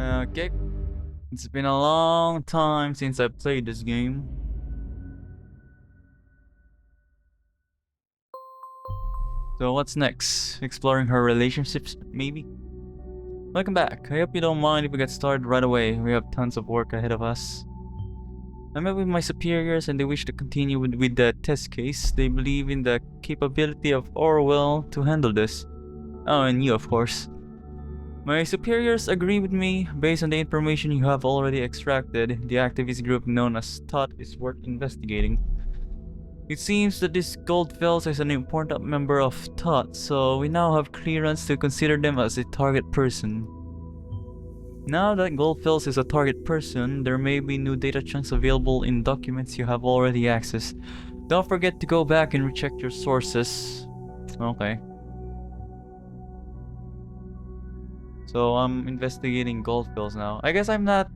Okay. It's been a long time since I played this game. So what's next? Exploring her relationships, maybe? Welcome back. I hope you don't mind if we get started right away. We have tons of work ahead of us. I met with my superiors and they wish to continue with the test case. They believe in the capability of Orwell to handle this. Oh, and you, of course. My superiors agree with me. Based on the information you have already extracted, the activist group known as TOT is worth investigating. It seems that this Goldfels is an important member of TOT, so we now have clearance to consider them as a target person. Now that Goldfels is a target person, there may be new data chunks available in documents you have already accessed. Don't forget to go back and recheck your sources. Okay. So I'm investigating Goldfels now. I guess I'm not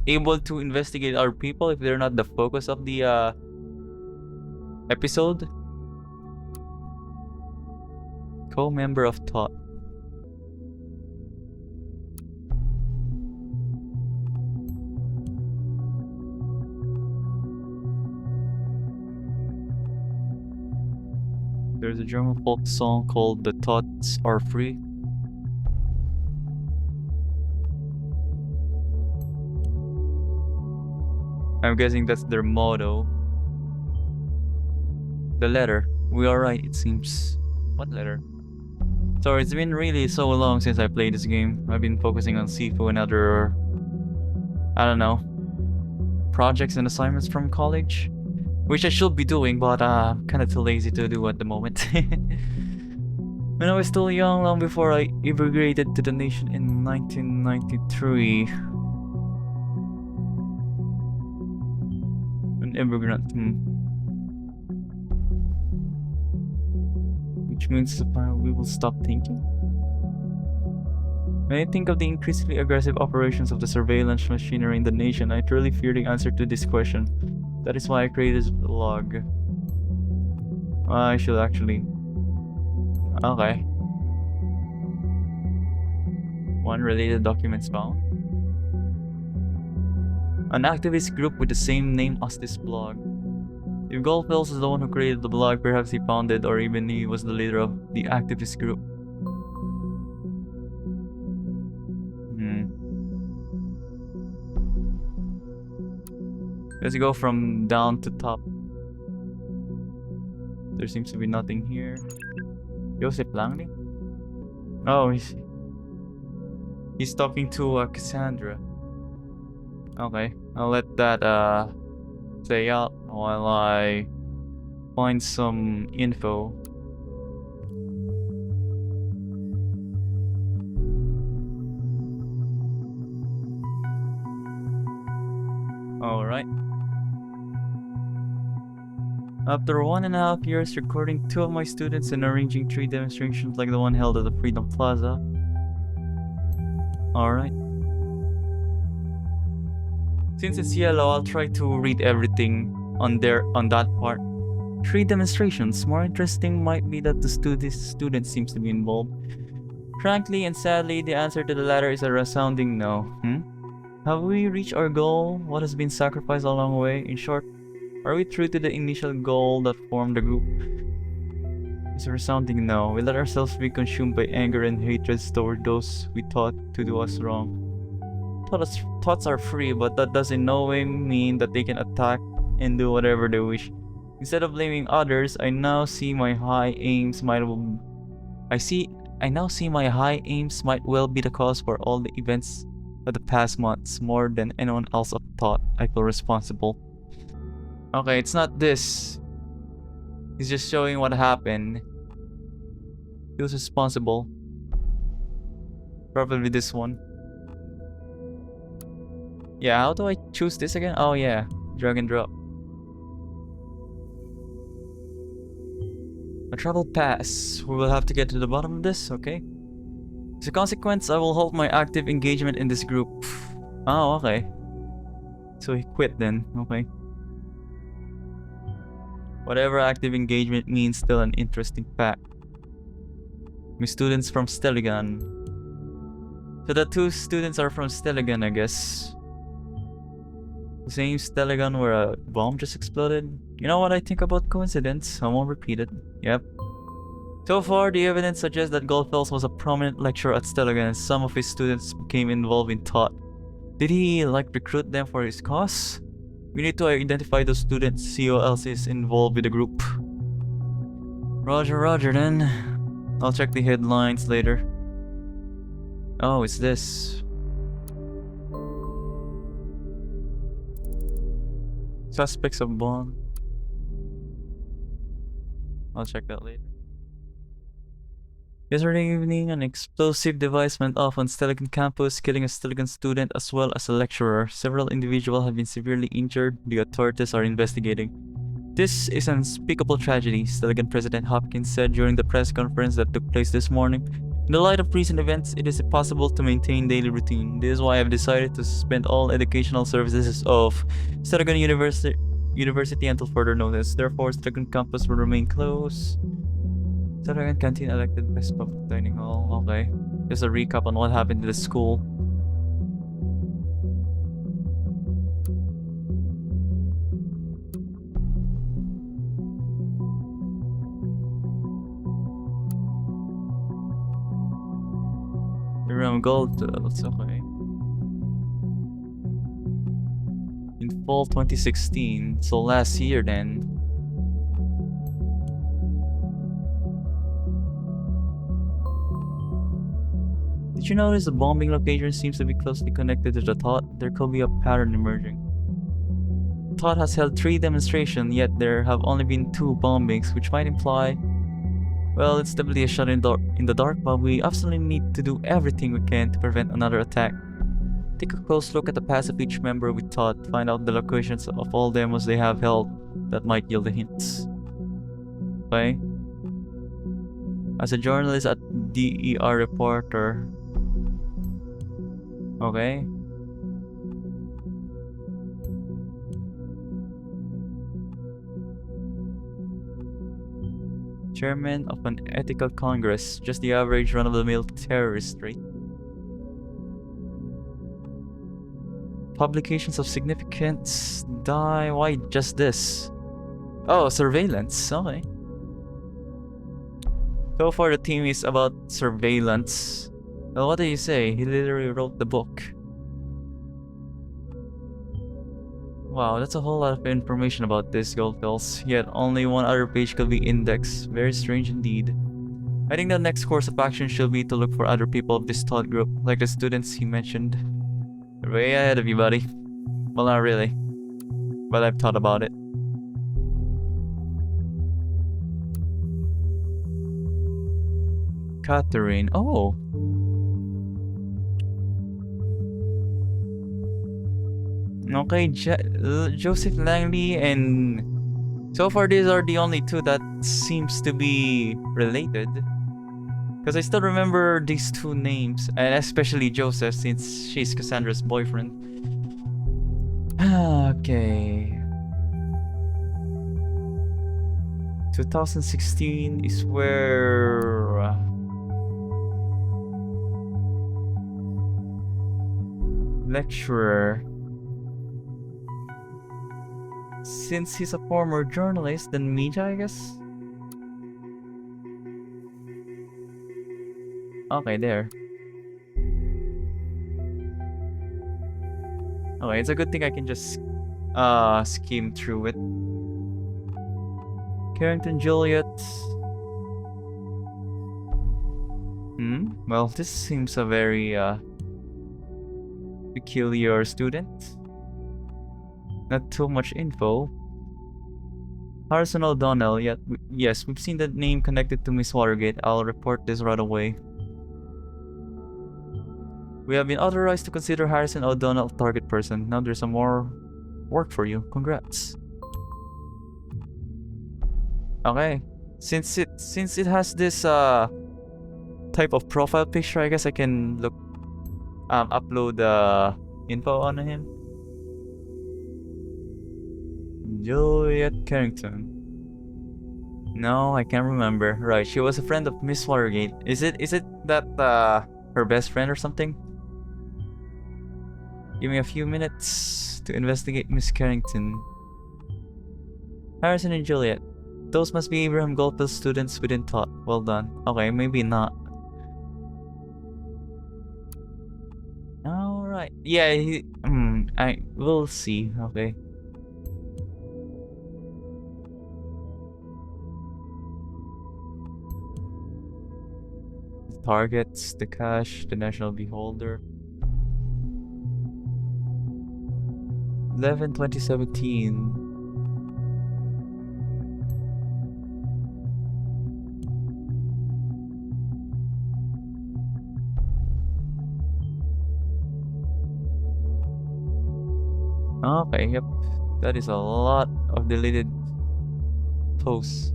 able to investigate other people if they're not the focus of the episode. Co-member of TOT. There's a German folk song called "The Tots Are Free." I'm guessing that's their motto. The letter. We are right, it seems. What letter? Sorry, it's been really so long since I played this game. I've been focusing on Sifu and other, I don't know, projects and assignments from college. Which I should be doing, but I'm kinda too lazy to do at the moment. When I was still young, long before I immigrated to the nation in 1993. An immigrant, Which means we will stop thinking? When I think of the increasingly aggressive operations of the surveillance machinery in the nation, I truly fear the answer to this question. That is why I created this log. I should actually... Okay. One related documents found. An activist group with the same name as this blog. If Goldfels is the one who created the blog, perhaps he founded or even he was the leader of the activist group. Let's go from down to top. There seems to be nothing here. Joseph Langley? Oh, he's talking to Cassandra. Okay, I'll let that play out while I find some info. Alright. After 1.5 years recording 2 of my students and arranging 3 demonstrations like the one held at the Freedom Plaza. Alright. Since it's yellow, I'll try to read everything on that part. 3 demonstrations. More interesting might be that the student seems to be involved. Frankly and sadly, the answer to the latter is a resounding no. Have we reached our goal? What has been sacrificed along the way? In short, are we true to the initial goal that formed the group? It's a resounding no. We let ourselves be consumed by anger and hatred toward those we thought to do us wrong. Thoughts are free, but that does in no way mean that they can attack and do whatever they wish. Instead of blaming others, I now see my high aims might well be the cause for all the events of the past months. More than anyone else of thought, I feel responsible. Okay, it's not this. He's just showing what happened. He was responsible. Probably this one. Yeah, how do I choose this again? Oh yeah, drag and drop. A travel pass. We will have to get to the bottom of this, okay? As a consequence, I will halt my active engagement in this group. Oh, okay. So he quit then, okay. Whatever active engagement means, still an interesting fact. My students from Steligan. So the two students are from Stelligan, I guess. The same Stelligan where a bomb just exploded. You know what I think about coincidence? I won't repeat it. Yep. So far, the evidence suggests that Goldfels was a prominent lecturer at Stelligan and some of his students became involved in thought. Did he, like, recruit them for his cause? We need to identify those students, see who else is involved with the group. Roger, roger then. I'll check the headlines later. Oh, it's this. Suspects of bomb. I'll check that later. Yesterday evening, an explosive device went off on Stelligan campus, killing a Stelligan student as well as a lecturer. Several individuals have been severely injured. The authorities are investigating. This is an unspeakable tragedy, Stelligan President Hopkins said during the press conference that took place this morning. In the light of recent events, it is impossible to maintain daily routine. This is why I have decided to suspend all educational services of Stelligan University until further notice. Therefore, Stelligan campus will remain closed. Stelligan canteen elected best public dining hall. Okay. Just a recap on what happened to the school. Around gold, that's okay. In fall 2016, so last year then. Did you notice the bombing location seems to be closely connected to the thought? There could be a pattern emerging. Thought has held 3 demonstrations, yet there have only been 2 bombings, which might imply... Well, it's definitely a shot in the dark, but we absolutely need to do everything we can to prevent another attack. Take a close look at the past of each member with Thought, find out the locations of all demos they have held that might yield the hints. Okay? As a journalist at DER reporter. Okay. Chairman of an ethical congress, just the average run-of-the-mill terrorist, right? Publications of significance, die, why just this? Oh, surveillance, okay. So far the theme is about surveillance. Well, what do you say? He literally wrote the book. Wow, that's a whole lot of information about this Goldfels, yet only one other page could be indexed. Very strange indeed. I think the next course of action should be to look for other people of this thought group, like the students he mentioned. They're way ahead of you, buddy. Well, not really, but I've thought about it. Catherine, oh! Okay, Joseph Langley and... So far these are the only 2 that seems to be related. Because I still remember these 2 names, and especially Joseph since she's Cassandra's boyfriend. Okay. 2016 is where... lecturer. Since he's a former journalist, then media, I guess? Okay, there. Okay, it's a good thing I can just skim through it. Carrington Juliet. Well, this seems a very peculiar student. Not too much info. Harrison O'Donnell, yes, we've seen that name connected to Miss Watergate. I'll report this right away. We have been authorized to consider Harrison O'Donnell a target person. Now there's some more work for you. Congrats. Okay. Since it has this type of profile picture, I guess I can upload info on him. Juliet Carrington. No, I can't remember. Right, she was a friend of Miss Watergate. Is it that her best friend or something? Give me a few minutes to investigate Miss Carrington. Harrison and Juliet. Those must be Abraham Goldfield's students we didn't taught. Well done. Okay, maybe not. Alright. Yeah, I will see. Okay. The targets, the cache, the national beholder. 11/2017. Okay, yep. That is a lot of deleted posts.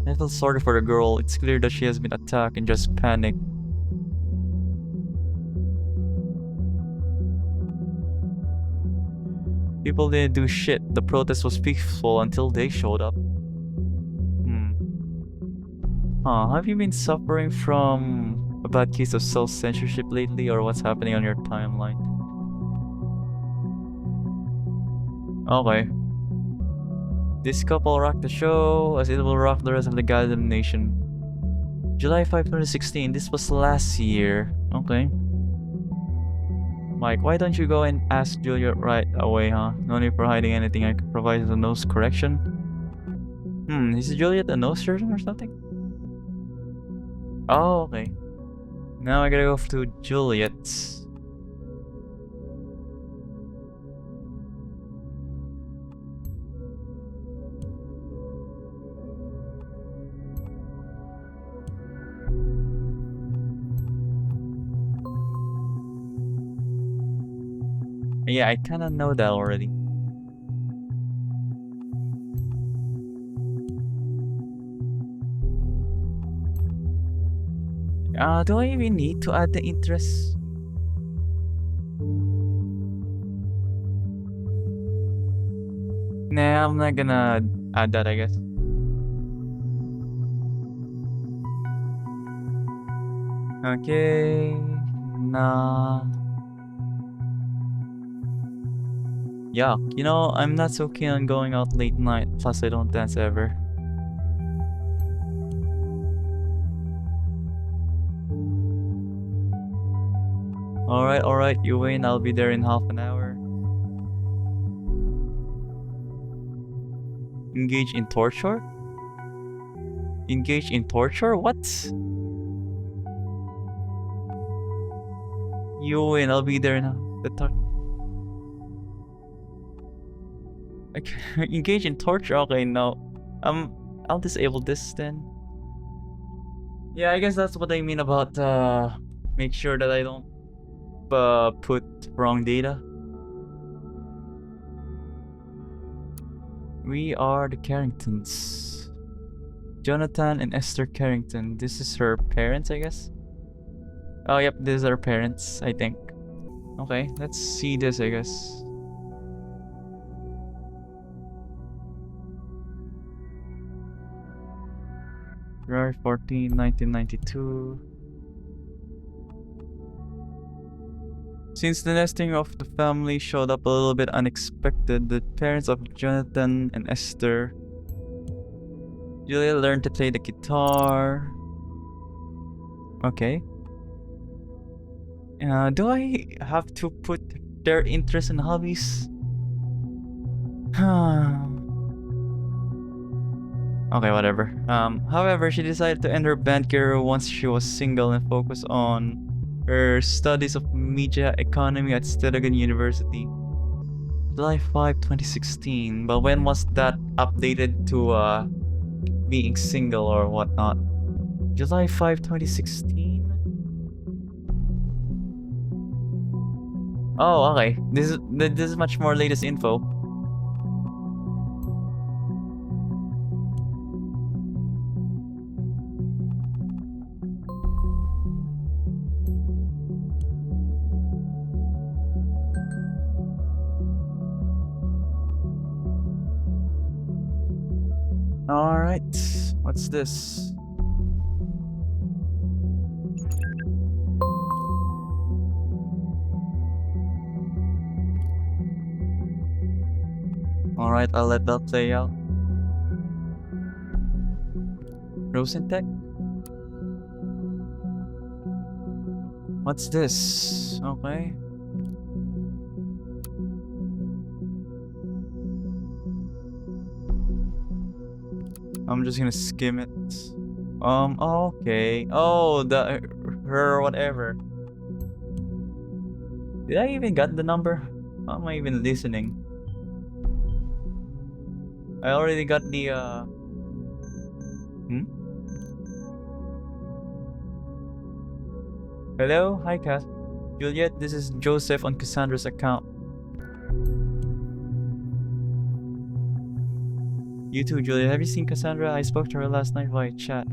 I feel sorry for the girl. It's clear that she has been attacked and just panicked. People didn't do shit. The protest was peaceful until they showed up. Have you been suffering from a bad case of self-censorship lately, or what's happening on your timeline? Okay. This couple rocked the show, as it will rock the rest of the goddamn nation. July 5, 2016. This was last year. Okay. Mike, why don't you go and ask Juliet right away, huh? No need for hiding anything. I can provide a nose correction. Is Juliet a nose surgeon or something? Oh, okay. Now I gotta go to Juliet's. Yeah, I kinda know that already. Do I even need to add the interest? Nah, I'm not gonna add that, I guess. Okay. Nah. Yeah, you know, I'm not so keen on going out late night, plus I don't dance ever. Alright, you win. I'll be there in half an hour. Engage in torture? Engage in torture? What? You win. I'll be there in engage in torture? Okay, no. I'll disable this then. Yeah, I guess that's what I mean about make sure that I don't put wrong data. We are the Carringtons. Jonathan and Esther Carrington. This is her parents, I guess. Oh, yep, these are parents, I think. Okay, let's see this, I guess. February 14, 1992. Since the nesting of the family showed up a little bit unexpected, the parents of Jonathan and Esther, Julia learned to play the guitar. Okay. Do I have to put their interests and hobbies? Okay, whatever. However, she decided to end her band career once she was single and focus on her studies of media economy at Stedingen University. July 5, 2016. But when was that updated to being single or whatnot? July 5, 2016? Oh, okay. This is much more latest info. Alright, what's this? Alright, I'll let that play out. Rosentech? What's this? Okay. I'm just gonna skim it. Okay. Oh, her whatever. Did I even get the number? How am I even listening? I already got the Hello? Hi, Cass. Juliet, this is Joseph on Cassandra's account. You too, Juliet. Have you seen Cassandra? I spoke to her last night via chat.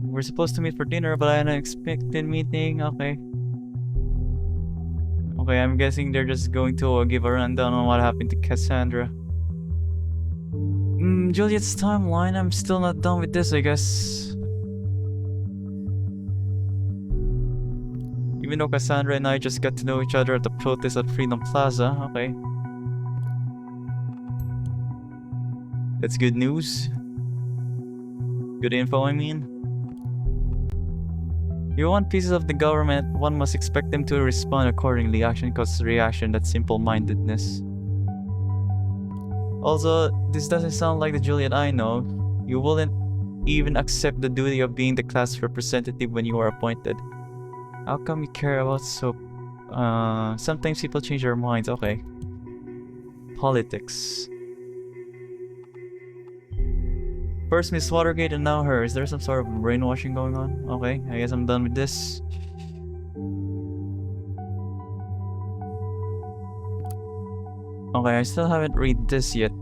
We're supposed to meet for dinner, but I had an unexpected meeting. Okay. Okay, I'm guessing they're just going to give a rundown on what happened to Cassandra. Juliet's timeline. I'm still not done with this, I guess. Even though Cassandra and I just got to know each other at the protest at Freedom Plaza. Okay. That's good news. Good info, I mean. You want pieces of the government, one must expect them to respond accordingly. Action causes reaction, that's simple-mindedness. Also, this doesn't sound like the Juliet I know. You wouldn't even accept the duty of being the class representative when you are appointed. How come you care about soap? Sometimes people change their minds. Okay. Politics. First Miss Watergate and now her. Is there some sort of brainwashing going on? Okay, I guess I'm done with this. Okay, I still haven't read this yet.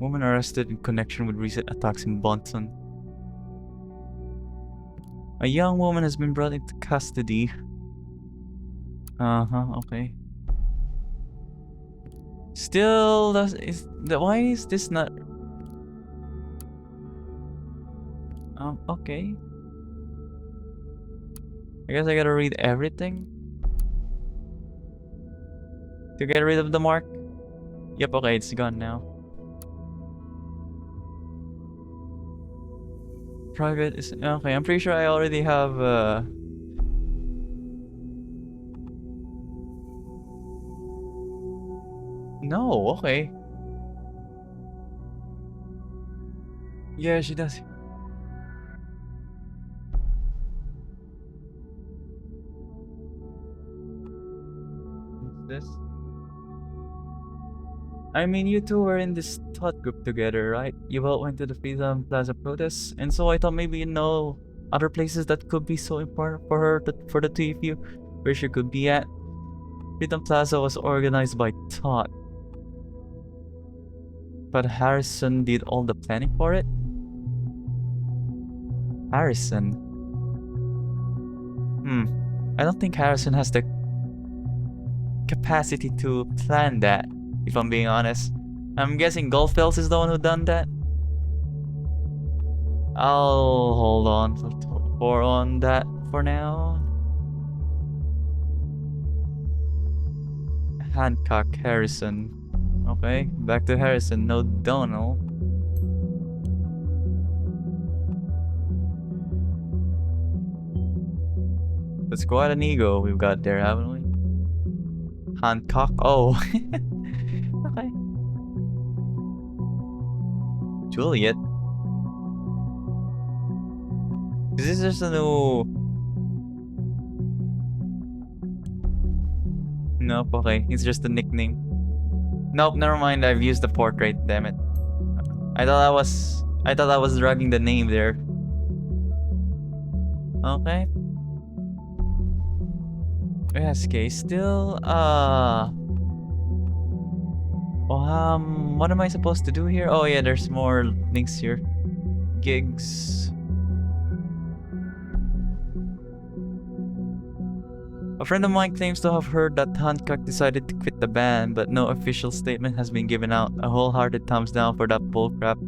Woman arrested in connection with recent attacks in Bonton. A young woman has been brought into custody. Okay. Still, why is this not... okay. I guess I gotta read everything to get rid of the mark. Yep, okay, it's gone now. Private is... okay, I'm pretty sure I already have, no, okay. Yeah, she does. What's this? I mean, you two were in this thought group together, right? You both went to the Freedom Plaza protests, and so I thought maybe you know other places that could be so important for her, for the two of you, where she could be at. Freedom Plaza was organized by Todd, but Harrison did all the planning for it? Harrison? I don't think Harrison has the capacity to plan that, if I'm being honest. I'm guessing Goldfels is the one who done that. I'll hold on on that for now. Hancock, Harrison. Okay, back to Harrison, no Donald. That's quite an ego we've got there, haven't we? Hancock, oh. Okay. Juliet. Is this just a new... nope, okay. It's just a nickname. Nope, never mind. I've used the portrait, damn it. I thought I was dragging the name there. Okay. SK still what am I supposed to do here? Oh yeah, there's more links here. Gigs. A friend of mine claims to have heard that Hancock decided to quit the band, but no official statement has been given out. A wholehearted thumbs down for that bullcrap.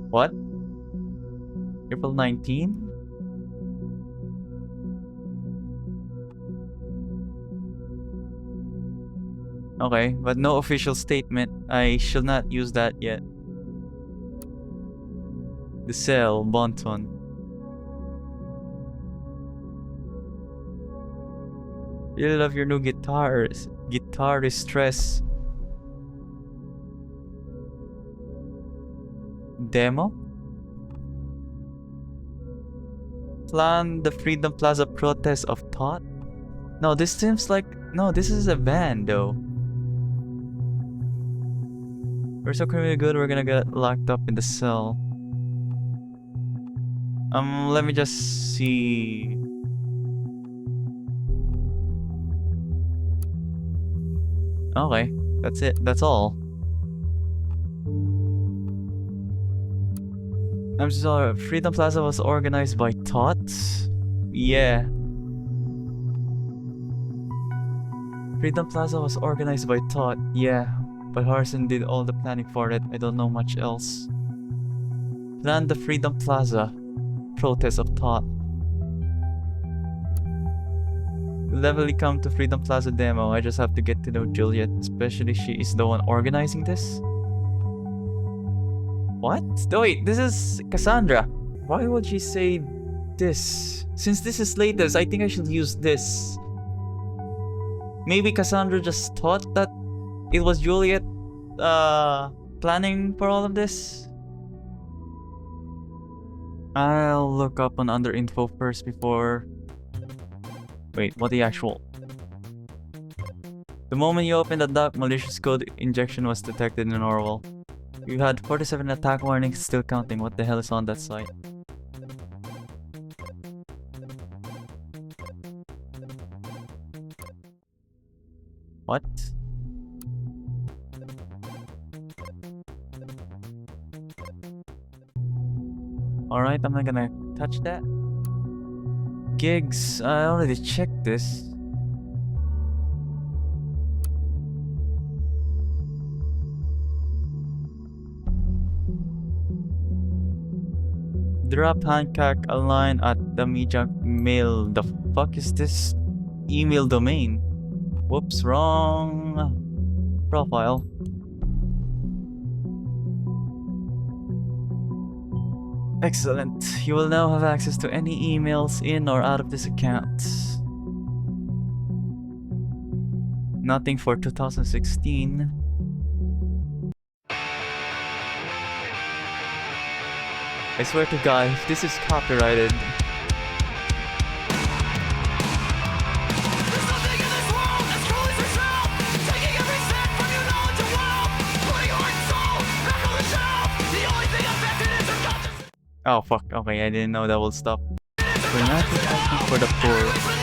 What? April 19? Okay, but no official statement. I shall not use that yet. The cell, Bonton. Really love your new guitars. Guitar stress. Demo? Plan the Freedom Plaza protest of thought? No, this seems like... No, this is a band though. We're so criminally good, we're gonna get locked up in the cell. Let me just see... Okay, that's it. That's all. I'm sorry, Freedom Plaza was organized by Tots? Yeah. Freedom Plaza was organized by Tot, yeah. But Harrison did all the planning for it. I don't know much else. Plan the Freedom Plaza. Protest of Tot. We'll definitely come to Freedom Plaza demo. I just have to get to know Juliet, especially she is the one organizing this. What? Oh, wait, this is Cassandra. Why would she say this? Since this is latest, I think I should use this. Maybe Cassandra just thought that it was Juliet planning for all of this. I'll look up on under info first before... Wait, what the actual... The moment you opened the dock, malicious code injection was detected in Orwell. You had 47 attack warnings, still counting. What the hell is on that site? What? Alright, I'm not gonna touch that. Gigs, I already checked this. Drop Hancock a line at the media mail. The fuck is this email domain? Whoops, wrong profile. Excellent. You will now have access to any emails in or out of this account. Nothing for 2016. I swear to God, if this is copyrighted. Oh fuck, okay, I didn't know that will stop. We're not fighting for the poor.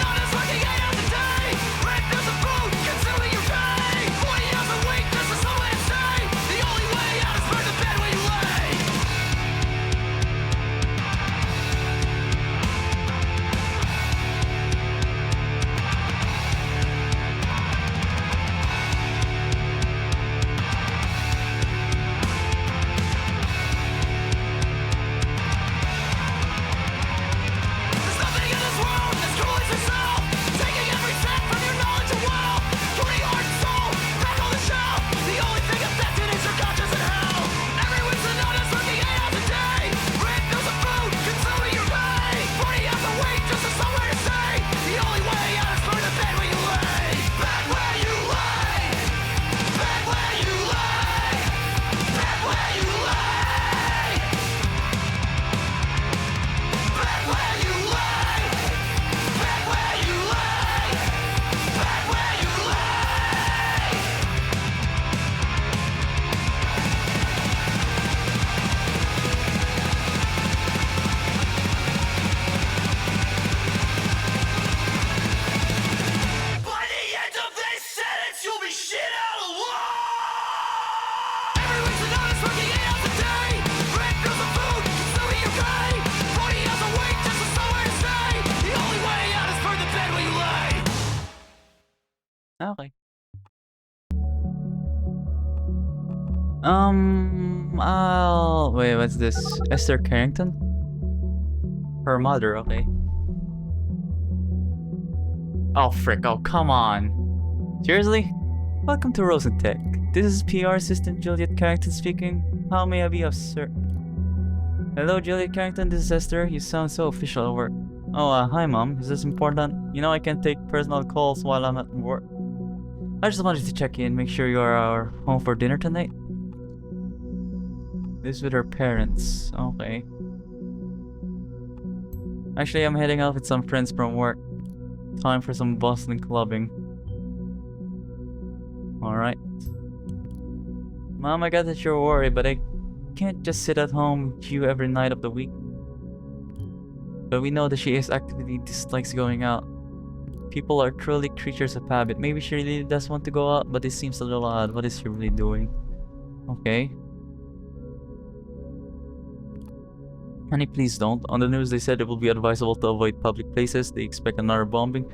Okay. Wait, what's this? Esther Carrington? Her mother, okay. Oh, frick. Oh, come on. Seriously? Welcome to Rosentech. This is PR Assistant Juliet Carrington speaking. How may I be of sir? Hello, Juliet Carrington. This is Esther. You sound so official at work. Oh, hi, Mom. Is this important? You know I can't take personal calls while I'm at work. I just wanted to check in, make sure you are home for dinner tonight. This with her parents. Okay. Actually, I'm heading out with some friends from work. Time for some Boston clubbing. Alright. Mom, I got that you're worried, but I can't just sit at home with you every night of the week. But we know that she actively dislikes going out. People are truly creatures of habit. Maybe she really does want to go out, but it seems a little odd. What is she really doing? Okay. Honey, please don't. On the news they said it will be advisable to avoid public places. They expect another bombing.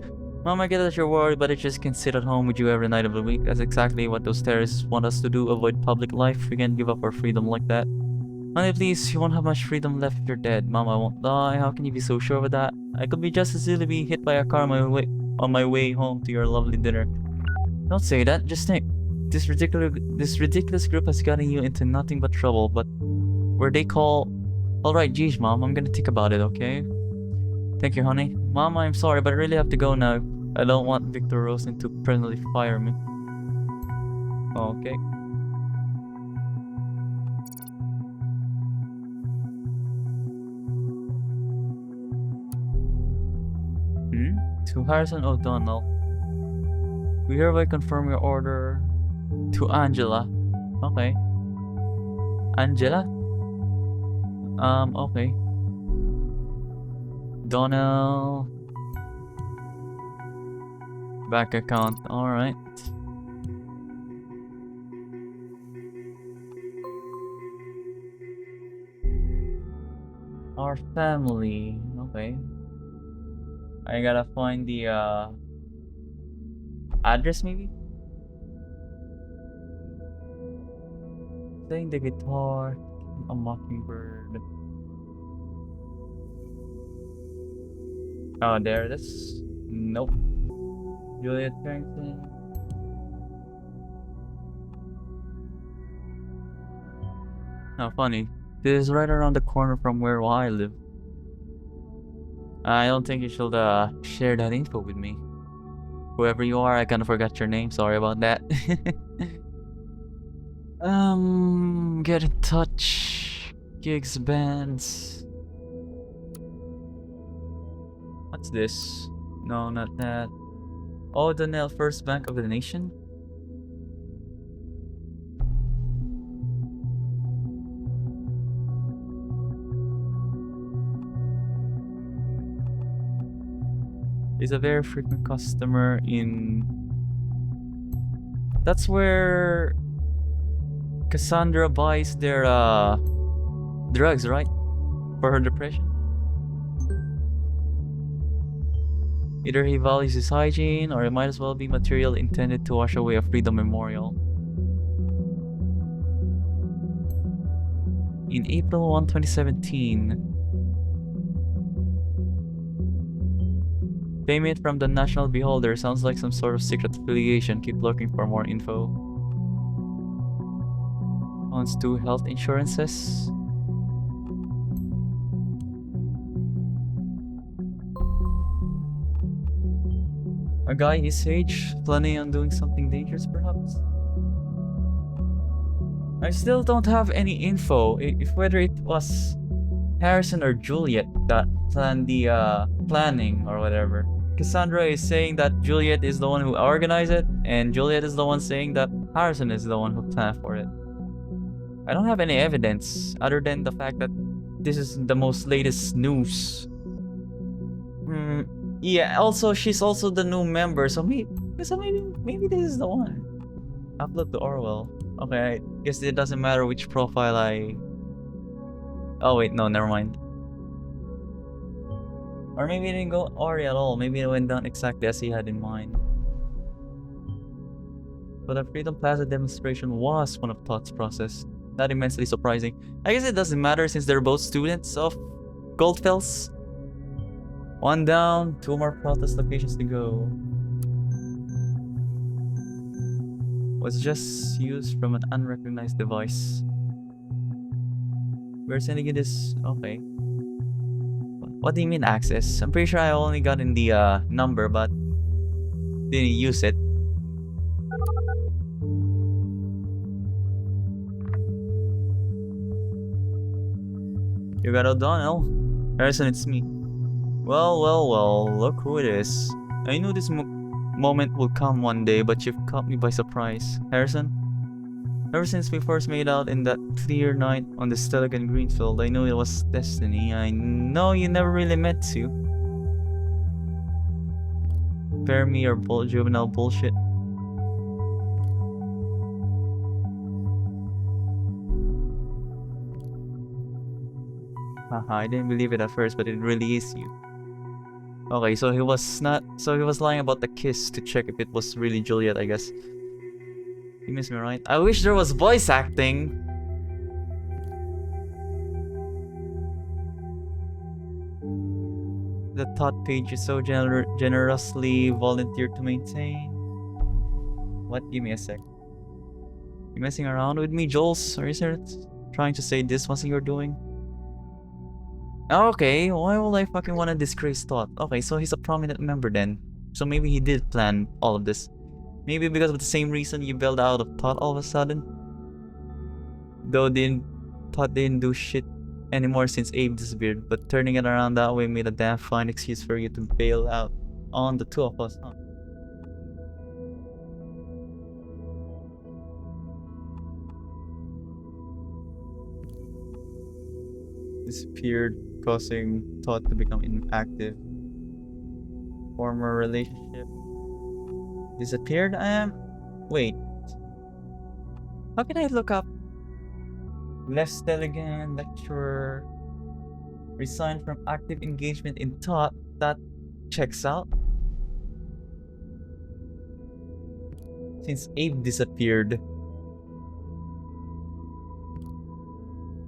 Mom, I get that you're worried, but I just can't sit at home with you every night of the week. That's exactly what those terrorists want us to do, avoid public life. We can't give up our freedom like that. Honey, please, you won't have much freedom left if you're dead. Mom, I won't die. How can you be so sure of that? I could be just as easily be hit by a car on my way home to your lovely dinner. Don't say that. Just think. This ridiculous group has gotten you into nothing but trouble, but where they call... Alright, geez, Mom, I'm gonna think about it, okay? Thank you, honey. Mom, I'm sorry, but I really have to go now. I don't want Victor Rosen to personally fire me. Okay. To Harrison O'Donnell. We hereby confirm your order to Angela. Okay. Angela? Okay. Donnell. Bank account, alright. Our family, okay. I gotta find the address maybe? Playing the guitar, a mockingbird. Oh, there it is. Nope. Juliet Carrington. Oh, funny. This is right around the corner from where I live. I don't think you should share that info with me. Whoever you are, I kinda forgot your name. Sorry about that. Get in touch. Gigs, bands. What's this? No, not that. Oh, Donnell, First Bank of the Nation? He's a very frequent customer in... That's where Cassandra buys their drugs, right? For her depression. Either he values his hygiene, or it might as well be material intended to wash away a Freedom Memorial. In April 1, 2017, payment from the National Beholder sounds like some sort of secret affiliation. Keep looking for more info. Owns 2 health insurances. A guy his age, planning on doing something dangerous perhaps? I still don't have any info if whether it was Harrison or Juliet that planned the planning or whatever. Cassandra is saying that Juliet is the one who organized it, and Juliet is the one saying that Harrison is the one who planned for it. I don't have any evidence other than the fact that this is the most latest news. Yeah, also she's also the new member, so maybe this is the one. Upload to Orwell. Okay, I guess it doesn't matter which profile I... Oh wait, no, never mind. Or maybe it didn't go Ori at all. Maybe it went down exactly as he had in mind. But the Freedom Plaza demonstration was one of Todd's process. Not immensely surprising. I guess it doesn't matter since they're both students of Goldfells. 1 down, 2 more protest locations to go. was just used from an unrecognized device. We're sending you this. Okay. What do you mean access? I'm pretty sure I only got in the number, but didn't use it. You got O'Donnell. Harrison, it's me. Well, look who it is. I knew this moment would come one day, but you've caught me by surprise. Harrison? Ever since we first made out in that clear night on the Stelligan Greenfield, I knew it was destiny. I know you never really meant to. Spare me your juvenile bullshit. Haha, I didn't believe it at first, but it really is you. Okay, so he was lying about the kiss to check if it was really Juliet, I guess. You miss me, right? I wish there was voice acting. The thought page you so generously volunteered to maintain. What? Give me a sec. You messing around with me, Jules? Are you trying to say this wasn't your doing? Okay, why would I fucking want to disgrace Thought? Okay, so he's a prominent member then. So maybe he did plan all of this. Maybe because of the same reason you bailed out of Thought all of a sudden? Though Thought didn't do shit anymore since Abe disappeared, but turning it around that way made a damn fine excuse for you to bail out on the two of us, huh? Disappeared, causing Thought to become inactive. Former relationship disappeared? Wait. How can I look up? Left Stelligan, lecturer. Resigned from active engagement in Thought. That checks out. Since Abe disappeared.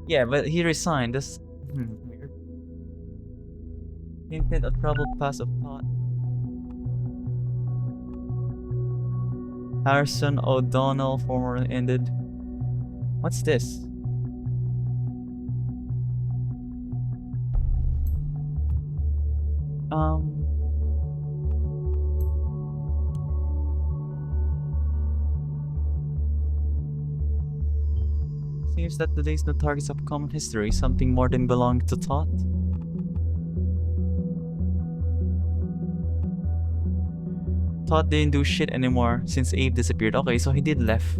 Yeah, but he resigned. That's weird. Hinted a troubled past of Thought. Harrison O'Donnell, former ended. What's this? Seems that today's no targets of common history, something more than belonging to Thought. Thought didn't do shit anymore since Abe disappeared. Okay, so he did left.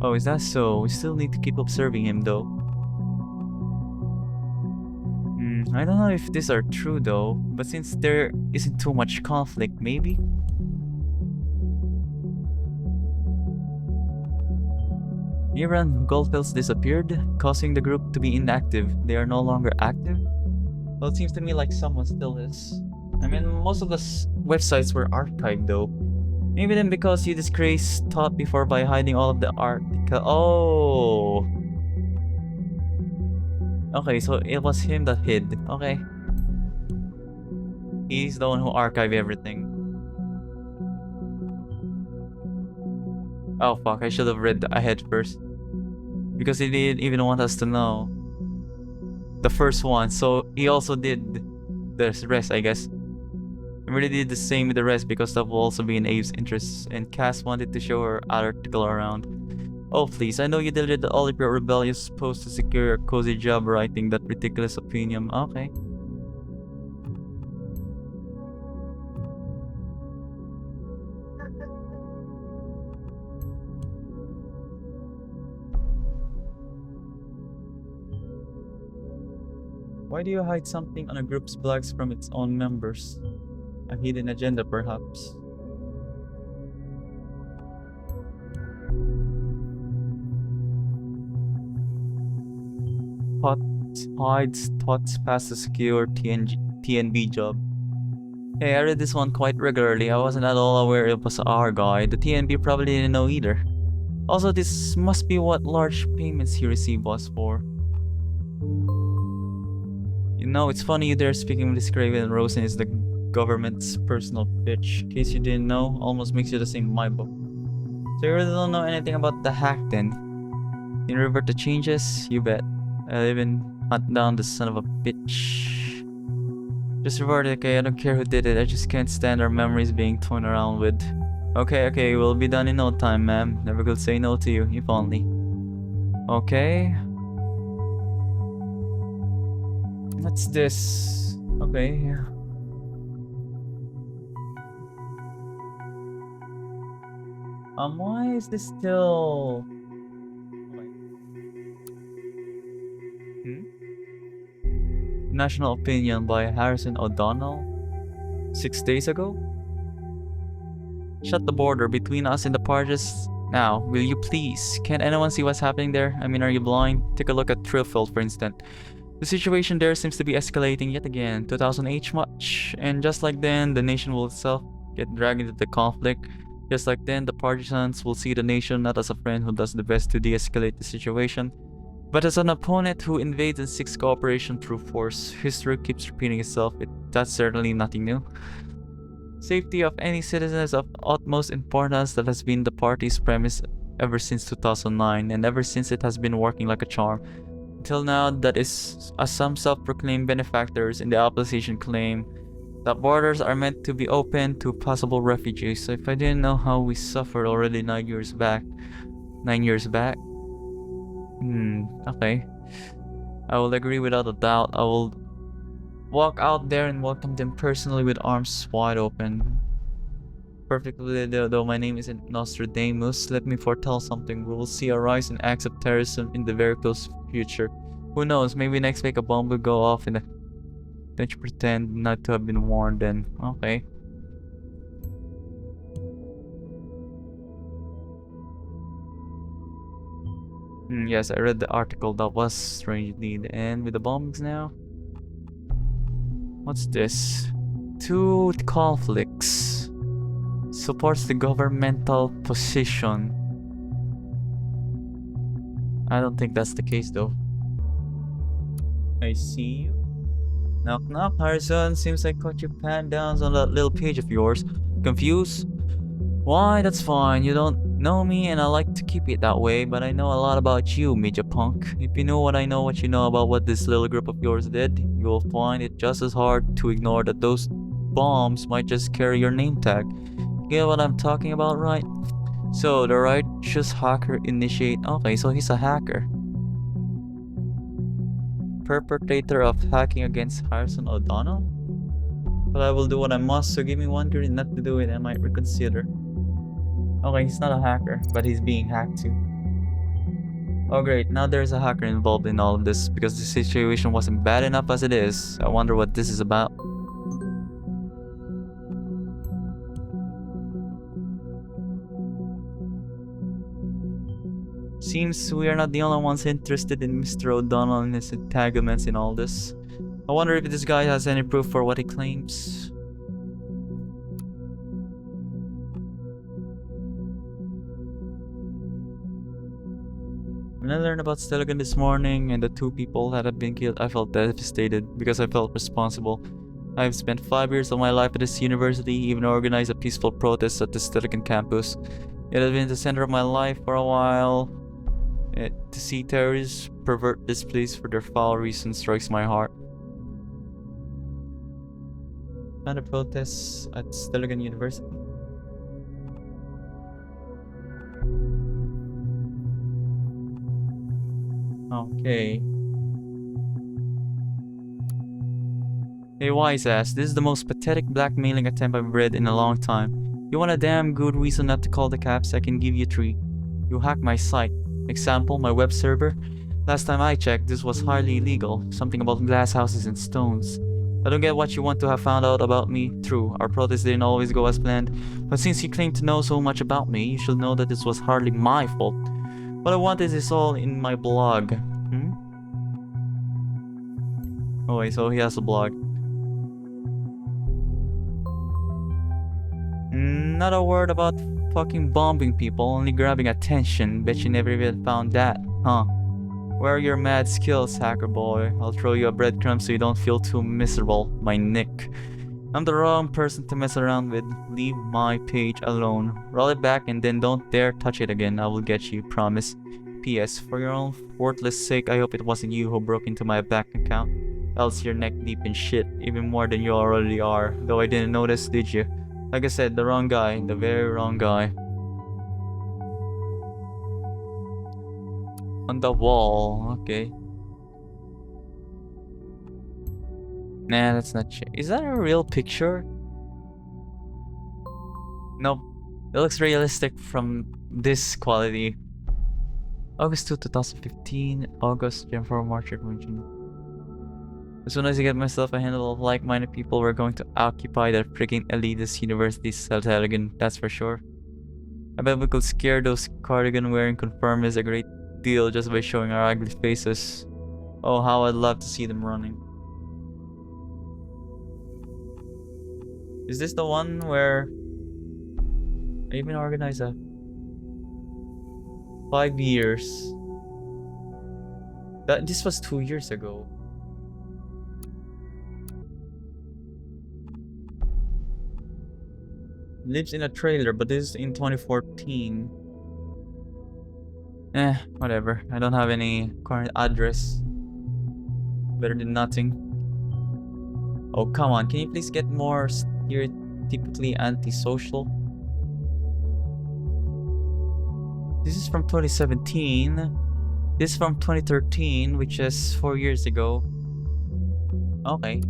Oh, is that so? We still need to keep observing him though. I don't know if these are true though, but since there isn't too much conflict, maybe? Iran Goldfields disappeared, causing the group to be inactive. They are no longer active? Well, it seems to me like someone still is. I mean, most of the websites were archived though. Maybe then because you disgraced Thought before by hiding all of the art. Oh! Okay, so it was him that hid. Okay. He's the one who archived everything. Oh fuck, I should have read ahead first. Because he didn't even want us to know. The first one, so he also did the rest, I guess. I really did the same with the rest because that will also be in Abe's interests, and Cass wanted to show her article around. Oh please, I know you deleted all of your rebellious posts to secure a cozy job writing that ridiculous opinion. Okay. Why do you hide something on a group's blogs from its own members? A hidden agenda, perhaps. Hides Thought's past a secure TNB job. Hey, I read this one quite regularly. I wasn't at all aware it was our guy. The TNB probably didn't know either. Also, this must be what large payments he received was for. You know, it's funny they're speaking of this Craven and Rosen is the government's personal bitch. In case you didn't know, almost makes you the same in my book. So you really don't know anything about the hack then? You revert the changes? You bet. I'll even hunt down the son of a bitch. Just revert it, okay? I don't care who did it. I just can't stand our memories being thrown around with. Okay, we'll be done in no time, ma'am. Never could say no to you, if only. Okay. What's this? Okay. Why is this still... National Opinion by Harrison O'Donnell? 6 days ago? Shut the border between us and the parties now, will you please? Can't anyone see what's happening there? I mean, are you blind? Take a look at Trillfield, for instance. The situation there seems to be escalating yet again. 2008 much. And just like then, the nation will itself get dragged into the conflict. Just like then, the partisans will see the nation not as a friend who does the best to de-escalate the situation, but as an opponent who invades and seeks cooperation through force. History keeps repeating itself. That's certainly nothing new. Safety of any citizen is of utmost importance. That has been the party's premise ever since 2009, and ever since it has been working like a charm. Until now, that is, as some self-proclaimed benefactors in the opposition claim, that borders are meant to be open to possible refugees. So if I didn't know how we suffered already 9 years back. 9 years back? Okay. I will agree without a doubt. I will walk out there and welcome them personally with arms wide open. Perfectly, though my name isn't Nostradamus, let me foretell something. We will see a rise in acts of terrorism in the very close future. Who knows, maybe next week a bomb will go off in the... Don't you pretend not to have been warned then. Okay. Yes, I read the article. That was strangely the end with the bombs now. What's this? Two conflicts. Supports the governmental position. I don't think that's the case though. I see you. Knock knock, Harrison. Seems I caught you pan downs on that little page of yours. Confused? Why, that's fine. You don't know me and I like to keep it that way, but I know a lot about you, media punk. If you know what I know, what you know about what this little group of yours did, you will find it just as hard to ignore that those bombs might just carry your name tag. You get what I'm talking about, right? So, the righteous hacker initiate... Okay, so he's a hacker. Perpetrator of hacking against Harrison O'Donnell? But I will do what I must, so give me one reason not to do it, I might reconsider. Okay, he's not a hacker, but he's being hacked too. Oh great, now there's a hacker involved in all of this, because the situation wasn't bad enough as it is. I wonder what this is about. Seems we are not the only ones interested in Mr. O'Donnell and his entanglements in all this. I wonder if this guy has any proof for what he claims. When I learned about Steligan this morning and the two people that had been killed, I felt devastated because I felt responsible. I have spent 5 years of my life at this university, even organized a peaceful protest at the Steligan campus. It has been the center of my life for a while. To see terrorists pervert this place for their foul reasons strikes my heart. Kind of protests at Steligan University. Okay. Hey wise ass, this is the most pathetic blackmailing attempt I've read in a long time. You want a damn good reason not to call the cops? I can give you 3. You hacked my site. Example, my web server. Last time I checked, this was highly illegal. Something about glass houses and stones. I don't get what you want to have found out about me. True, our protest didn't always go as planned. But since you claim to know so much about me, you should know that this was hardly my fault. What I want is this all in my blog. Oh wait, so he has a blog. Not a word about fucking bombing people, only grabbing attention. Bet you never even found that, huh? Where are your mad skills, hacker boy? I'll throw you a breadcrumb so you don't feel too miserable, my Nick. I'm the wrong person to mess around with. Leave my page alone. Roll it back and then don't dare touch it again. I will get you, promise. P.S. For your own worthless sake, I hope it wasn't you who broke into my bank account. Else you're neck deep in shit, even more than you already are. Though I didn't notice, did you? Like I said, the wrong guy. The very wrong guy. On the wall. Okay. Nah, that's not shit. Is that a real picture? Nope. It looks realistic from this quality. August 2, 2015. August, Jan 4, March, April, June. As soon as I get myself a handful of like-minded people, we're going to occupy that freaking elitist university again, that's for sure. I bet we could scare those cardigan-wearing conformists a great deal just by showing our ugly faces. Oh, how I'd love to see them running. Is this the one where I even organized a 5 years? This was 2 years ago. Lives in a trailer, but this is in 2014. Whatever. I don't have any current address. Better than nothing. Oh, come on. Can you please get more stereotypically antisocial? This is from 2017. This is from 2013, which is 4 years ago. Okay.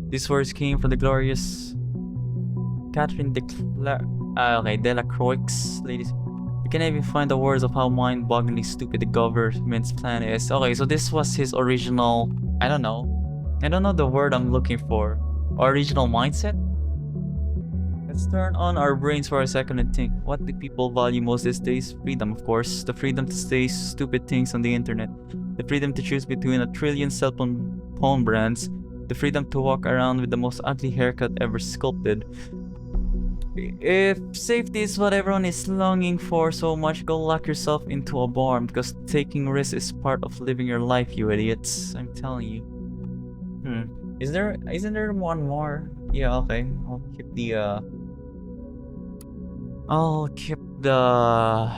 These words came from the glorious Catherine Delacroix, ladies. You can't even find the words of how mind-bogglingly stupid the government's plan is. Okay, so this was his original... I don't know the word I'm looking for. Original mindset? Let's turn on our brains for a second and think. What do people value most these days? Freedom, of course. The freedom to say stupid things on the internet. The freedom to choose between a trillion cell phone brands. The freedom to walk around with the most ugly haircut ever sculpted. If safety is what everyone is longing for so much, go lock yourself into a barn, because taking risks is part of living your life, you idiots. I'm telling you. Isn't there one more? Yeah, okay. I'll keep the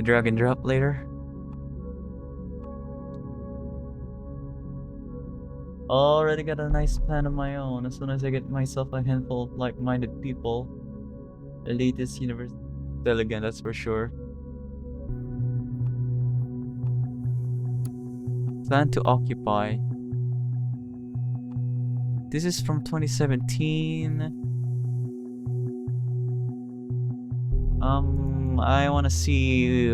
drag and drop later. Already got a nice plan of my own. As soon as I get myself a handful of like-minded people, elitist university again, that's for sure. Plan to occupy. This is from 2017. I want to see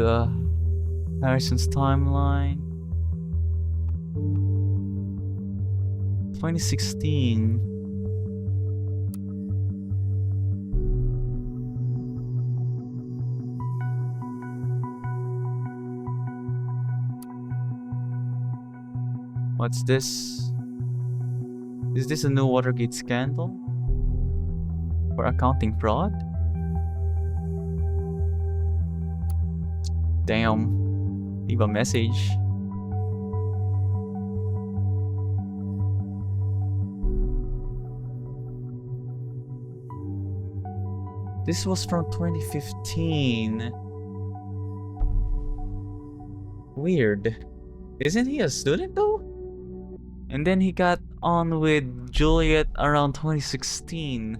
Harrison's timeline. 2016. What's this? Is this a new Watergate scandal? For accounting fraud? Damn. Leave a message. This was from 2015. Weird. Isn't he a student though? And then he got on with Juliet around 2016.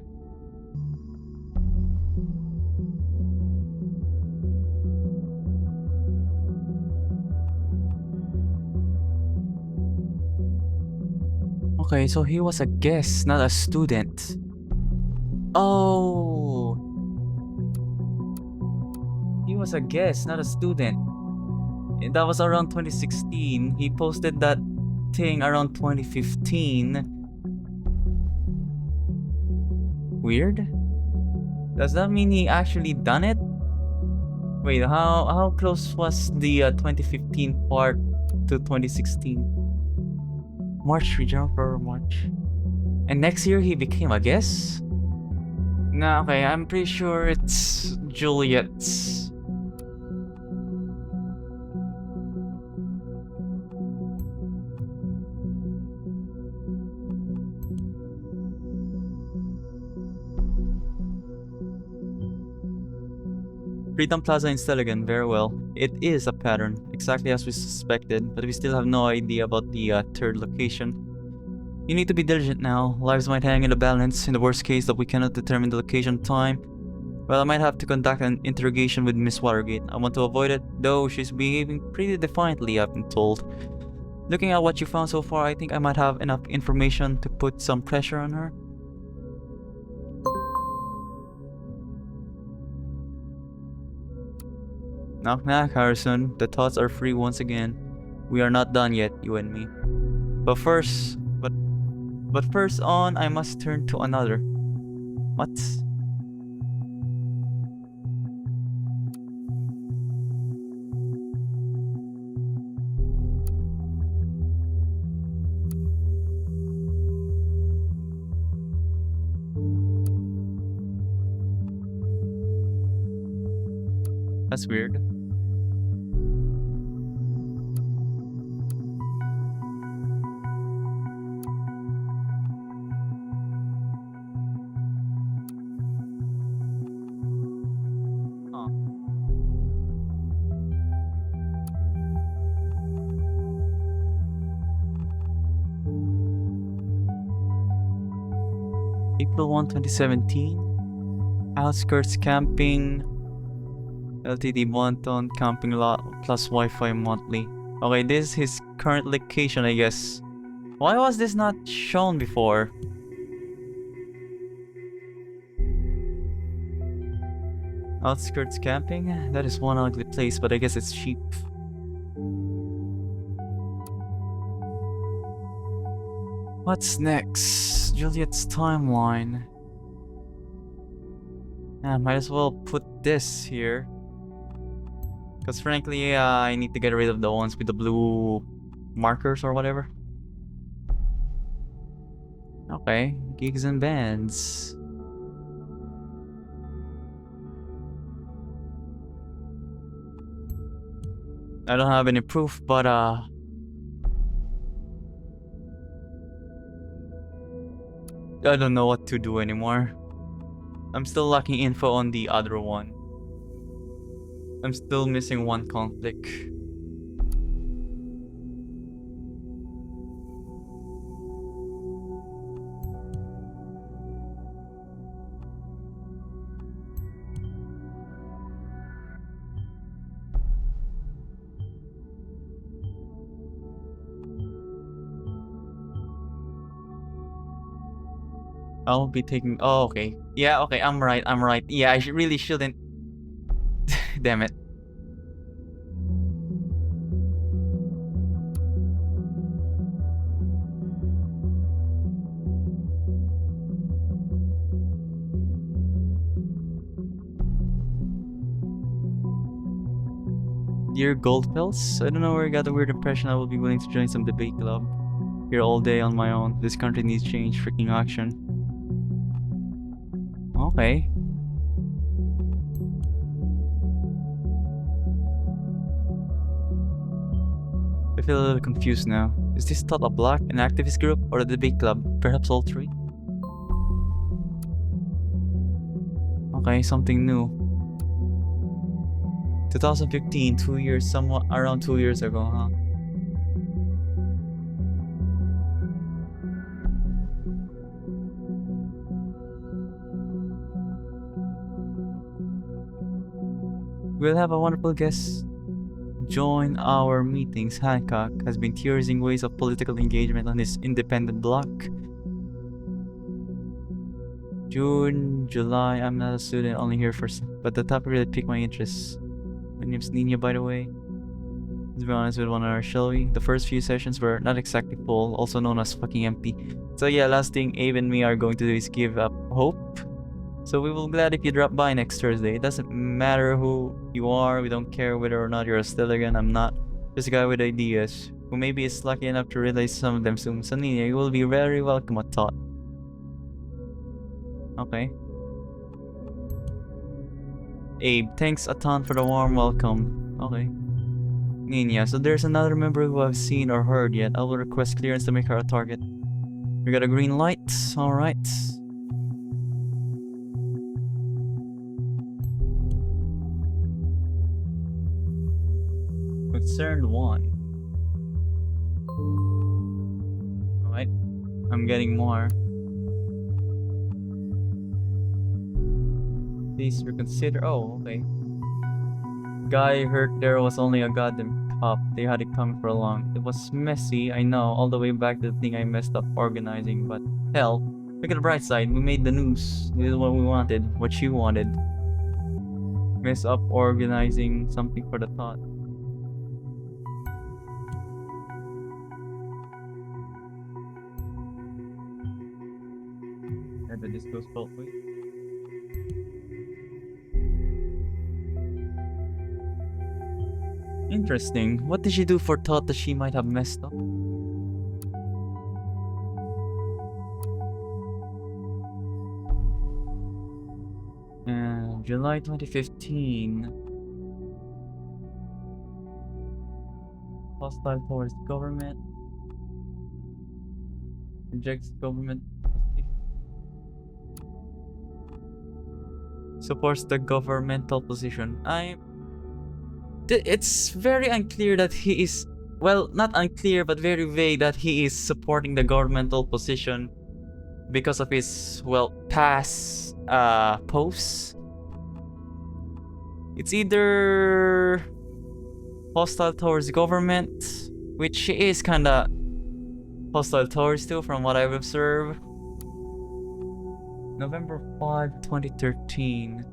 Okay, so he was a guest, not a student. Oh. He was a guest, not a student. And that was around 2016. He posted that thing around 2015. Weird. Does that mean he actually done it? Wait, how close was the 2015 part to 2016? March, we jump for March. And next year he became a guest? Nah, okay, I'm pretty sure it's Juliet's. Freedom Plaza in Steligan, very well. It is a pattern, exactly as we suspected, but we still have no idea about the third location. You need to be diligent now. Lives might hang in the balance. In the worst case that we cannot determine the location in time, well, I might have to conduct an interrogation with Miss Watergate. I want to avoid it, though she's behaving pretty defiantly, I've been told. Looking at what you found so far, I think I might have enough information to put some pressure on her. Knock knock, Harrison. The thoughts are free once again. We are not done yet, you and me. But first on, I must turn to another. What? That's weird. Huh. April 1, 2017. Outskirts camping. LTD Bonton camping lot plus Wi-Fi monthly. Okay, this is his current location, I guess. Why was this not shown before? Outskirts camping? That is one ugly place, but I guess it's cheap. What's next? Juliet's timeline. Yeah, might as well put this here. Because frankly, I need to get rid of the ones with the blue markers or whatever. Okay, gigs and bands. I don't have any proof, but I don't know what to do anymore. I'm still lacking info on the other one. I'm still missing one conflict. I'll be taking. Oh, okay. Yeah, okay. I'm right. Yeah, I really shouldn't. Damn it. Dear Goldfells, I don't know where I got the weird impression I will be willing to join some debate club. Here all day on my own. This country needs change, freaking action. Okay. I feel a little confused now. Is this thought a block, an activist group, or a debate club? Perhaps all three? Okay, something new. 2015, 2 years, somewhat around 2 years ago, huh? We'll have a wonderful guest join our meetings. Hancock has been theorizing ways of political engagement on his independent bloc. June, July, I'm not a student, only here for but the topic really piqued my interest. My name's Nina, by the way. Let's be honest with one another, shall we? The first few sessions were not exactly full, also known as fucking empty. So yeah, last thing Abe and me are going to do is give up hope. So we will be glad if you drop by next Thursday. It doesn't matter who you are, we don't care whether or not you're a Stelligan. I'm not. Just a guy with ideas, who maybe is lucky enough to realize some of them soon. So Nina, you will be very welcome at thought. Okay. Abe, thanks a ton for the warm welcome. Okay. Nina, so there's another member who I've seen or heard yet. I will request clearance to make her a target. We got a green light, alright. concerned why. Alright, I'm getting more. Please reconsider. Oh, okay. Guy hurt there was only a goddamn cop. They had it coming for long. It was messy, I know, all the way back to the thing I messed up organizing, but hell, look at the bright side. We made the news. This is what we wanted. What you wanted. Mess up organizing something for the thought. I bet this goes both ways. Interesting. What did she do for thought that she might have messed up? July 2015. Hostile towards government. Rejects government. Supports the governmental position. It's very unclear that he is, well, not unclear, but very vague that he is supporting the governmental position because of his, well, past posts. It's either hostile towards government, which he is kinda hostile towards too, from what I've observed. November 5, 2013.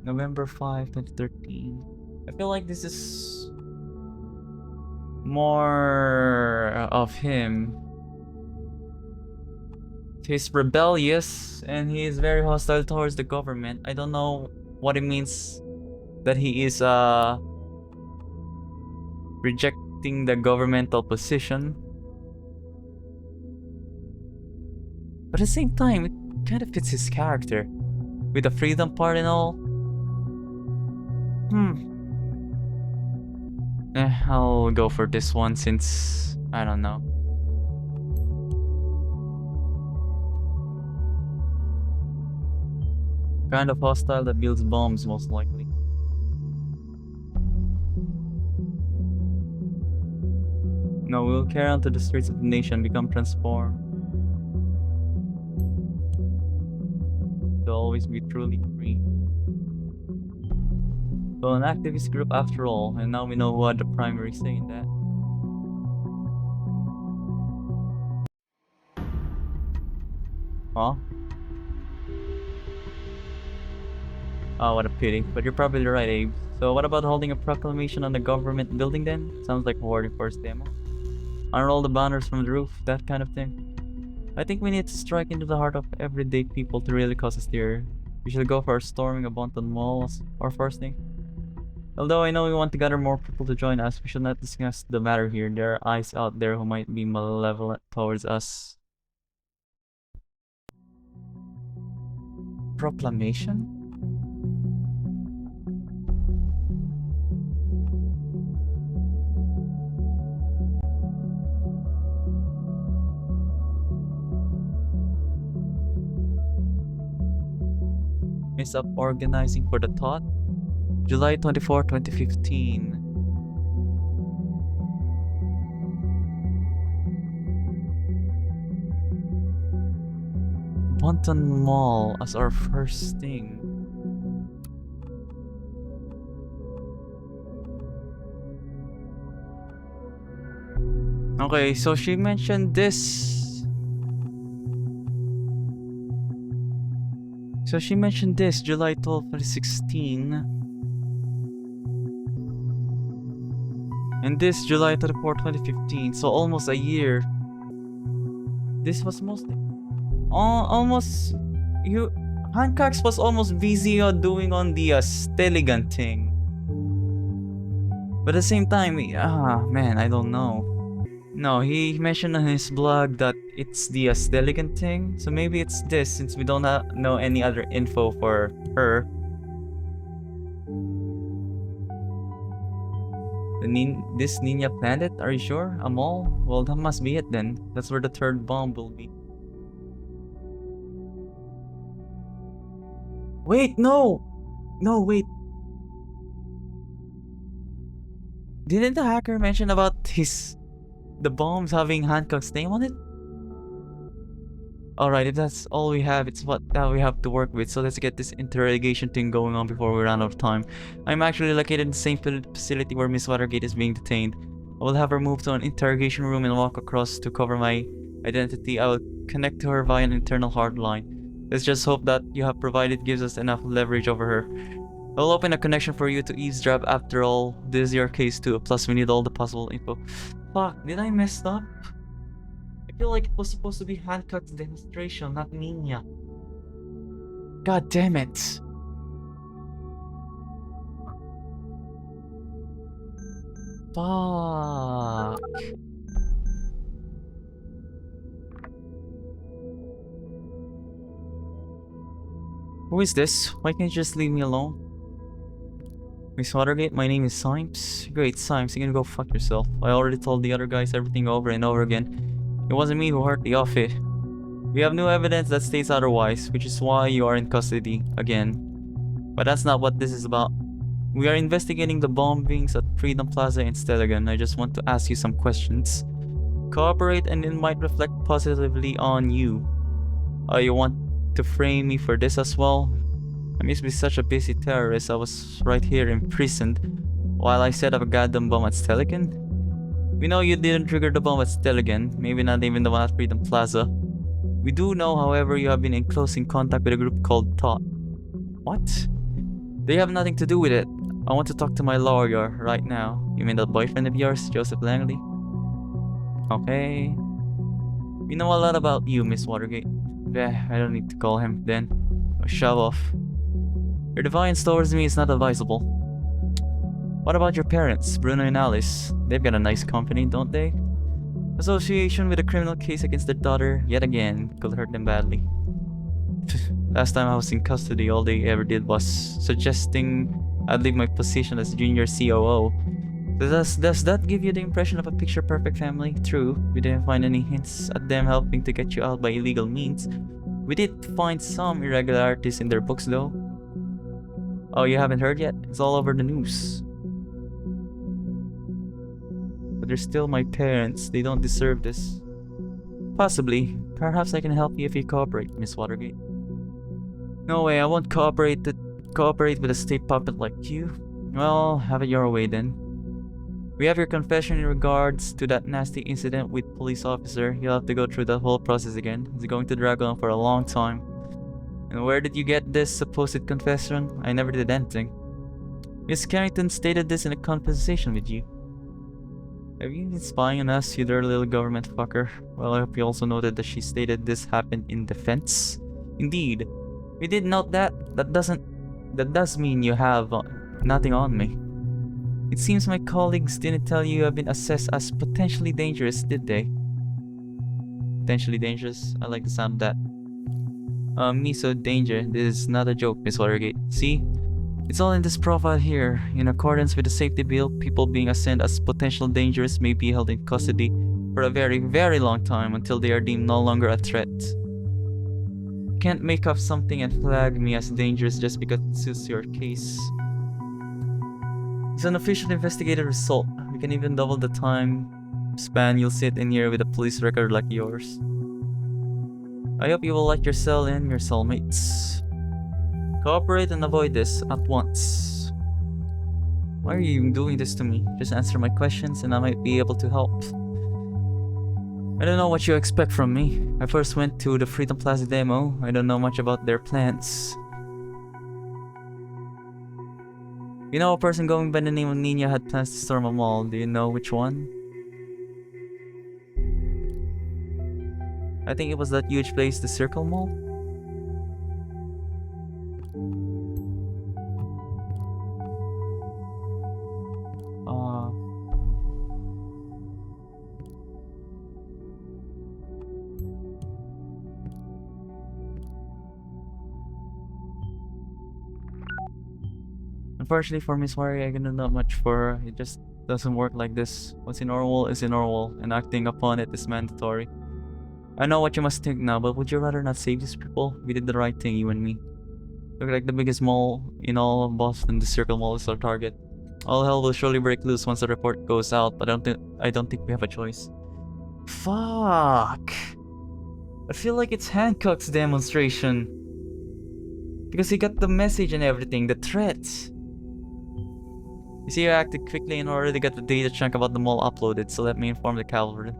November 5, 2013. I feel like this is more of him. He's rebellious and he is very hostile towards the government. I don't know what it means that he is rejecting the governmental position. But at the same time, it kind of fits his character. With the freedom part and all. I'll go for this one since, I don't know. Kind of hostile that builds bombs, most likely. No, we'll carry on to the streets of the nation, become transformed. To always be truly free. So an activist group after all, and now we know who had the primary say in that. Huh? Oh, what a pity. But you're probably right, Abe. So what about holding a proclamation on the government building then? Sounds like a very first demo. Unroll the banners from the roof, that kind of thing. I think we need to strike into the heart of everyday people to really cause a stir. We should go for storming a Bonton Mall as our first thing. Although I know we want to gather more people to join us, we should not discuss the matter here. There are eyes out there who might be malevolent towards us. Proclamation? Mess up organizing for the thought? July 24, 2015. Bonton Mall as our first thing. Okay, so she mentioned this. So she mentioned this July 12, 2016. And this July 24, 2015. So almost a year. This was mostly almost Hancock's was almost busy doing on the Stelligan thing. But at the same time, man, I don't know. No, he mentioned on his blog that it's the Stelligan thing, so maybe it's this since we don't know any other info for her. This Ninja planet, are you sure? A mall? Well, that must be it then. That's where the third bomb will be. Wait, no! No, wait. Didn't the hacker mention about the bombs having Hancock's name on it? Alright, if that's all we have, it's what that we have to work with, so let's get this interrogation thing going on before we run out of time. I'm actually located in the same facility where Miss Watergate is being detained. I will have her move to an interrogation room and walk across to cover my identity. I will connect to her via an internal hardline. Let's just hope that you have provided gives us enough leverage over her. I'll open a connection for you to eavesdrop. After all, this is your case too, plus we need all the possible info. Fuck, did I mess up? I feel like it was supposed to be Hancock's demonstration, not Nina. God damn it. Fuck. Who is this? Why can't you just leave me alone? Miss Watergate, my name is Symes. Great, Symes, you're gonna go fuck yourself. I already told the other guys everything over and over again. It wasn't me who hurt the outfit. We have new evidence that states otherwise, which is why you are in custody again. But that's not what this is about. We are investigating the bombings at Freedom Plaza in Steligan. I just want to ask you some questions. Cooperate and it might reflect positively on you. You want to frame me for this as well? I used to be such a busy terrorist. I was right here imprisoned while I set up a goddamn bomb at Steligan. We know you didn't trigger the bomb at Steligan, maybe not even the one at Freedom Plaza. We do know, however, you have been in close contact with a group called Thought. What? They have nothing to do with it. I want to talk to my lawyer right now. You mean that boyfriend of yours, Joseph Langley? Okay. We know a lot about you, Miss Watergate. I don't need to call him then. Shove off. Your defiance towards me is not advisable. What about your parents, Bruno and Alice? They've got a nice company, don't they? Association with a criminal case against their daughter, yet again, could hurt them badly. Last time I was in custody, all they ever did was suggesting I'd leave my position as junior COO. Does that give you the impression of a picture-perfect family? True, we didn't find any hints at them helping to get you out by illegal means. We did find some irregularities in their books though. Oh, you haven't heard yet? It's all over the news. But they're still my parents. They don't deserve this. Possibly. Perhaps I can help you if you cooperate, Miss Watergate. No way, I won't cooperate with a state puppet like you. Well, have it your way then. We have your confession in regards to that nasty incident with police officer. You'll have to go through that whole process again. It's going to drag on for a long time. And where did you get this supposed confession? I never did anything. Miss Carrington stated this in a conversation with you. Have you been spying on us, you dirty little government fucker? Well, I hope you also noted that she stated this happened in defense. Indeed. We did note that. That does mean you have nothing on me. It seems my colleagues didn't tell you have been assessed as potentially dangerous, did they? Potentially dangerous? I like the sound of that. Me so danger. This is not a joke, Miss Watergate. See? It's all in this profile here. In accordance with the safety bill, people being assigned as potential dangerous may be held in custody for a very, very long time until they are deemed no longer a threat. You can't make up something and flag me as dangerous just because it suits your case. It's an official investigative result. We can even double the time span you'll sit in here with a police record like yours. I hope you will like your cell and your cellmates. Cooperate and avoid this at once. Why are you doing this to me? Just answer my questions and I might be able to help. I don't know what you expect from me. I first went to the Freedom Plaza demo. I don't know much about their plans. You know, a person going by the name of Nina had plans to storm a mall. Do you know which one? I think it was that huge place, the Circle Mall. Unfortunately for Miss Wari, I cannot do much for her. It just doesn't work like this. What's in Orwell is in Orwell, and acting upon it is mandatory. I know what you must think now, but would you rather not save these people? We did the right thing, you and me. Look like the biggest mall in all of Boston. The Circle Mall is our target. All hell will surely break loose once the report goes out, but I don't think we have a choice. Fuck. I feel like it's Hancock's demonstration. Because he got the message and everything, the threats. You see, I acted quickly and already got the data chunk about the mall uploaded, so let me inform the cavalry.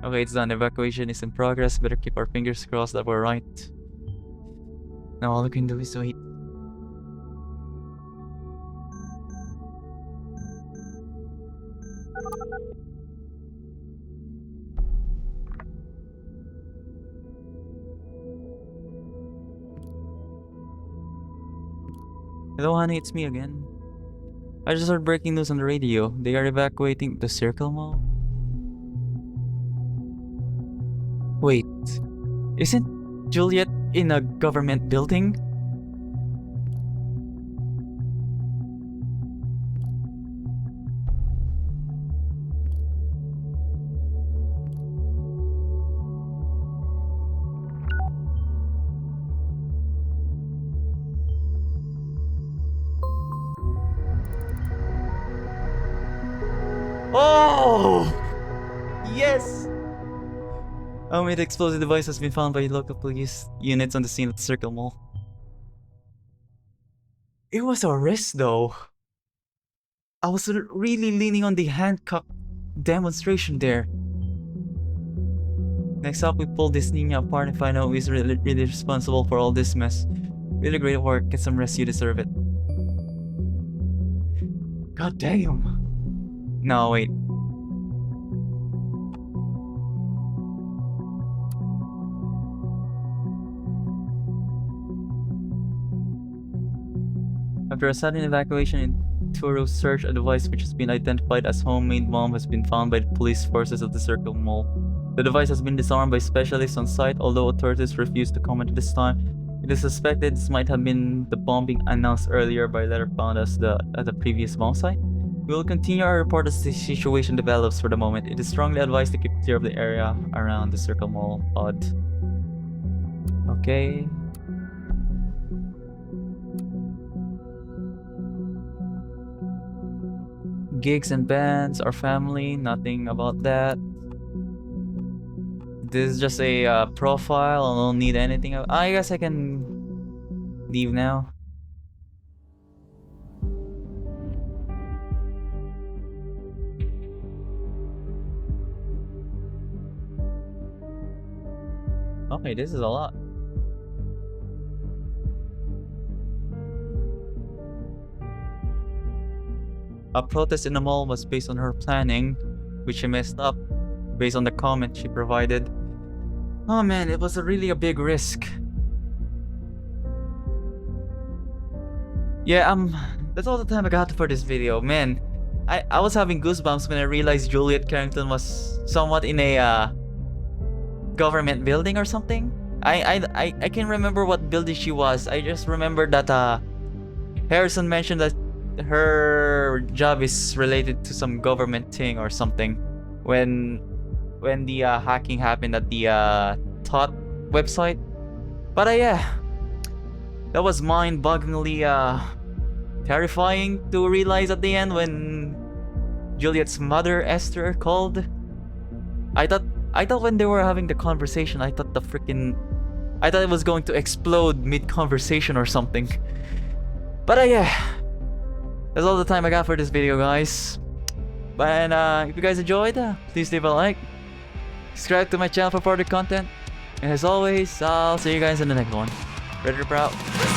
Okay, it's done. Evacuation is in progress. Better keep our fingers crossed that we're right. Now all we can do is wait. Hello honey, it's me again. I just heard breaking news on the radio. They are evacuating the Circle Mall. Wait, isn't Juliet in a government building? Oh! Yes! The explosive device has been found by local police units on the scene at the Circle Mall. It was a risk though. I was really leaning on the Hancock demonstration there. Next up, we pull this ninja apart and find out who is really responsible for all this mess. Really great work. Get some rest, you deserve it. God damn. No, wait. After a sudden evacuation and thorough search, a device which has been identified as homemade bomb has been found by the police forces of the Circle Mall. The device has been disarmed by specialists on site, although authorities refuse to comment at this time. It is suspected this might have been the bombing announced earlier by a letter found at the previous bomb site. We will continue our report as the situation develops. For the moment, it is strongly advised to keep clear of the area around the Circle Mall. Odd. Okay. Gigs and bands, our family, nothing about that. This is just a profile. I don't need anything. I guess I can leave now. Okay, this is a lot. A protest in the mall was based on her planning, which she messed up based on the comment she provided. Oh man, it was really a big risk. Yeah, that's all the time I got for this video. Man, I was having goosebumps when I realized Juliet Carrington was somewhat in a government building or something. I can't remember what building she was. I just remember that Harrison mentioned that her job is related to some government thing or something when the hacking happened at the Tot website. But yeah, that was mind-bogglingly terrifying to realize at the end when Juliet's mother Esther called. I thought when they were having the conversation, I thought it was going to explode mid-conversation or something. But yeah, that's all the time I got for this video, guys. And if you guys enjoyed, please leave a like, subscribe to my channel for further content, and as always, I'll see you guys in the next one. Predator out.